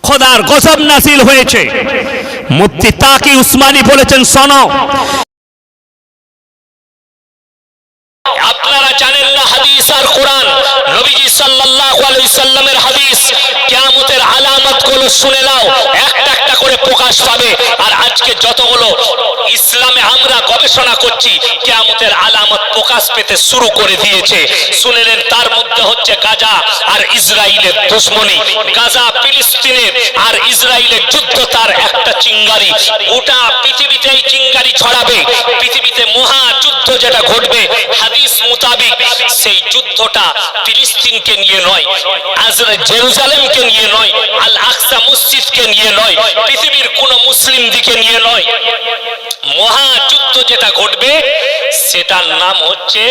খোদার গজব নাজিল হয়েছে। মুফতি তাকি উসমানী বলেছেন, শোনো, আপনারা জানেন না হাদিস আর কোরআন, নবীজি সাল্লাল্লাহু আলাইহি সাল্লামের হাদিস, কিয়ামতের আলামতগুলো শুনে নাও, একটা একটা করে প্রকাশ পাবে। আর আজকে যতগুলো ইসলামে আমরা গবেষণা করছি, কিয়ামতের আলামত প্রকাশ পেতে শুরু করে দিয়েছে। শুনে নেন, তার মধ্যে হচ্ছে গাজা আর ইসরায়েলের দুশমনি। গাজা ফিলিস্তিনের আর ইসরায়েলের যুদ্ধ তার একটা চিঙ্গারি, গোটা পৃথিবীতে এই চিঙ্গারি ছড়াবে। পৃথিবীতে মহাযুদ্ধ যেটা ঘটবে হাদিস মোতাবিক, সেই যুদ্ধটা ফিলিস্তিনকে নিয়ে নয়, জেরুজালেমকে নিয়ে নয়, আল আকসা মসজিদকে নিয়ে নয়, পৃথিবীর কোন মুসলিম দিকে নিয়ে নয়। মহাযুদ্ধ যেটা ঘটবে সেটার নাম হচ্ছে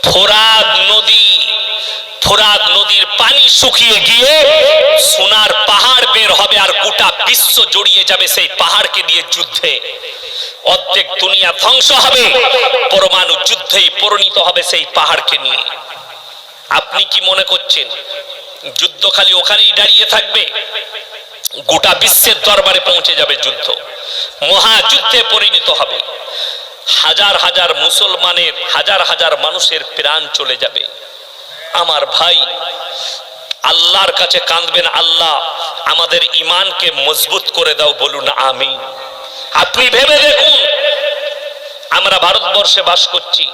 ফোরাত নদী। ফোরাত নদীর পানি শুকিয়ে গিয়ে সোনার পাহাড় বের হবে, আর গোটা বিশ্ব জড়িয়ে যাবে সেই পাহাড়কে নিয়ে যুদ্ধে। অর্ধেক দুনিয়া ধ্বংস হবে, পরমাণু যুদ্ধেই পরিণত হবে সেই পাহাড়কে নিয়ে। আপনি কি মনে করছেন যুদ্ধ খালি ওখানেই দাঁড়িয়ে থাকবে? গোটা বিশ্বের দরবারে পৌঁছে যাবে যুদ্ধ, মহাযুদ্ধে পরিণত হবে। হাজার হাজার মুসলমানের, হাজার হাজার মানুষের প্রাণ চলে যাবে। আমার ভাই, আল্লাহর কাছে কাঁদবেন, আল্লাহ আমাদের ঈমানকে মজবুত করে দাও, বলুন আমিন। আপনি ভেবে দেখুন, আমরা ভারতবর্ষে বাস করছি,